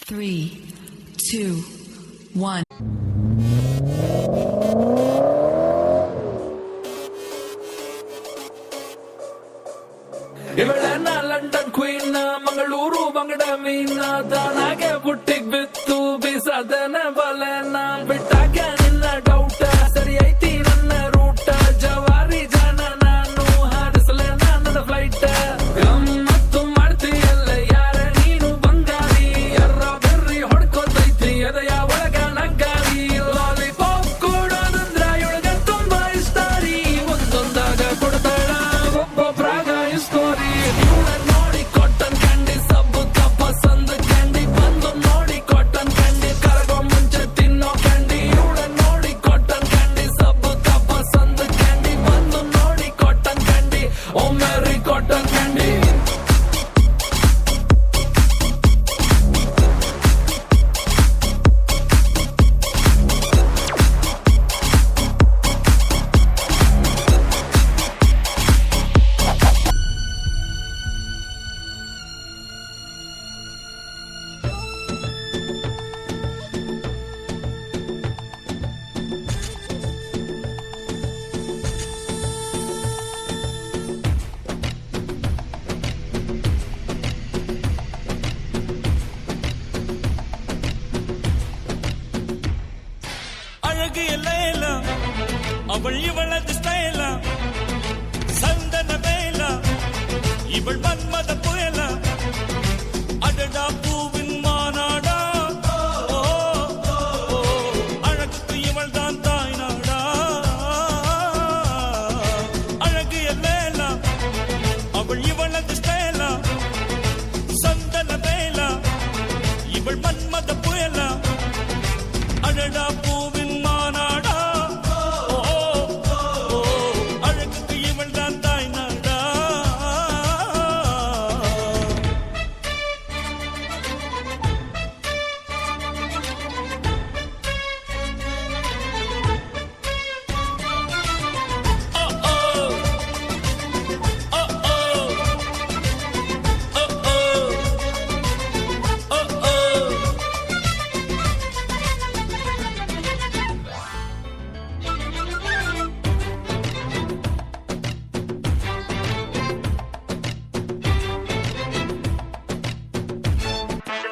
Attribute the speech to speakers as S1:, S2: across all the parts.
S1: 3, 2, 1.
S2: ಇವಳೆನ್ನ London queen Mangaluru ಬಂಗಡ ಮೀನ ತಾನಾಗೆ ಬುಟ್ಟಿಗ್ ಬಿತ್ತು ಬೀಸದನ ಬಲೆನ ಬಿಟ್ಟಾಗ ನಿನ್ನ ಡೌಟ ಸರಿ ಐತಿ ನನ್ನ ರೂಟ ಜವಾರಿ ಜನ ನಾನು ಹಾರಿಸಲೆ ನನ್ನ ಫ್ಲೈಟ್ ಗಮ್ಮತ್ತು ಮಾಡ್ತೀಯಲ್ಲ ಯಾರ ನೀನು ಬಂಗಾರಿ ಎರ್ರ ಬೆರ್ರಿ ಹೊಡ್ಕೋತೈತಿ ಅದಯ ಒಳಗ ನಗ್ಗಾರಿ ಲಾಲಿಪಾಪ್ ಕೊಡೋದಂದ್ರ ಇವಳಿಗೆ ತುಂಬಾ ಇಷ್ಟ ರೀ ಒಂದೊಂದಾಗ ಕೊಡ್ತಾಳ ಒಬ್ಬೊಬ್ರಾಗ ಸ್ಟೋರಿ ನೋಡಿ ಕಾಟನ್ ಕ್ಯಾಂಡಿ ಸಬ್ಬು ಪಸಂದ್ ಕ್ಯಾಂಡಿ ಬಂದು ನೋಡಿ ಕಾಟನ್ ಕ್ಯಾಂಡಿ ಕರಗೋ ಮುಂಚೆ ತಿನ್ನೋ ಕ್ಯಾಂಡಿ ಇವಳ ನೋಡಿ ಕಾಟನ್ ಕ್ಯಾಂಡಿ ಸಬ್ಬು ಪಸಂದ್ ಕ್ಯಾಂಡಿ ಬಂದು ನೋಡಿ ಕಾಟನ್ ಕ್ಯಾಂಡಿ ಓ ಮ್ಯಾರಿ ಕಾಟನ್ ಕ್ಯಾಂಡಿ
S3: அழகு எல்ல அவள் இவளது ஸ்டைல சந்தன வேல இவள் மன்மத புயல அடடா பூவின் மாநாடா அழகுக்கு இவள் தான் தாய் நாடா அழகு எல்ல அவள் இவளது ஸ்டைல சந்தன வேல இவள் மன்மத புயல அடடா பூவின் மாநாடா அழகுக்கு இவள் தான் தாய் நாடா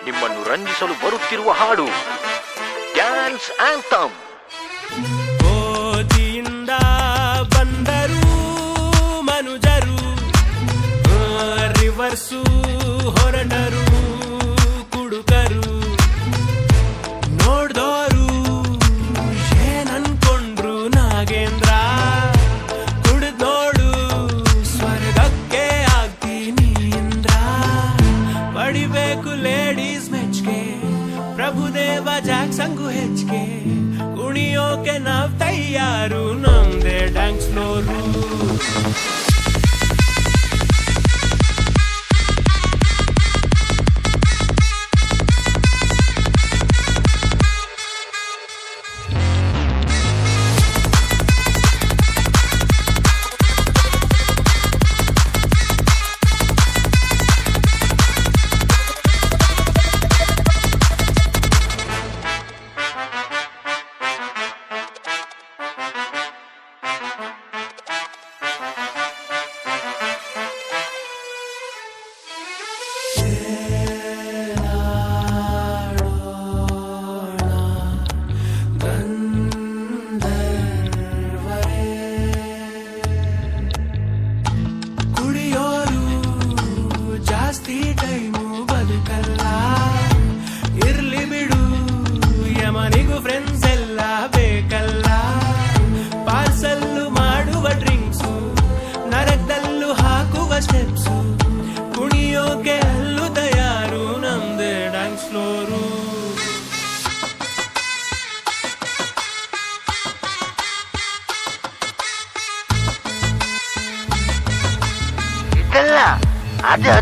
S4: ನಿಮ್ಮನ್ನು ರಂಜಿಸಲು ಬರುತ್ತಿರುವ ಹಾಡು ಡ್ಯಾನ್ಸ್ ಆಂಥಮ್.
S3: ಓದಿಯಿಂದ ಬಂದರು ಮನುಜರು ರಿವರ್ಸು ಹೊರಟರು ಕುಡುಕರು ನೋಡ್ದೋರು ಏನನ್ಕೊಂಡ್ರು ನಾಗೇಂದ್ರ ಕುಡಿದ್ ನೋಡು ಸ್ವರ್ಗಕ್ಕೆ ಆಗ್ತೀನಿ ಇಂದ್ರ ಪಡಿಬೇಕು ಲೇಡೀಸ್ ಮೆಚ್ಗೆ ಪ್ರಭುದೇವ ಜಾಕ್ಸಂಗು ಹೆಚ್ಚಿಗೆ ಕುಣಿಯೋಕೆ ನಾವ್ ತಯಾರು ನಮ್ದೇ ಡ್ಯಾನ್ಸ್ ಫ್ಲೋರು ಕುಡಿಯೋರು ಜಾಸ್ತಿ ಟೈಮು ಬದುಕಲ್ಲ ಇರ್ಲಿ ಬಿಡು ಯಮನಿಗೂ ಫ್ರೆಂಡ್ಸ್ ಎಲ್ಲ ಬೇಕಲ್ಲ ಪಾರ್ಸಲ್ಲು ಮಾಡುವ ಡ್ರಿಂಕ್ಸು ನರಕದಲ್ಲೂ ಹಾಕುವ ಸ್ಟೆಪ್ಸು ಕುಣಿಯೋಕೆ ಅಲ್ಲೂ ತಯಾರು ನಮ್ದೇ ಡ್ಯಾನ್ಸ್ ಫ್ಲೋರು
S4: ಇದಲ್ಲ ಅದು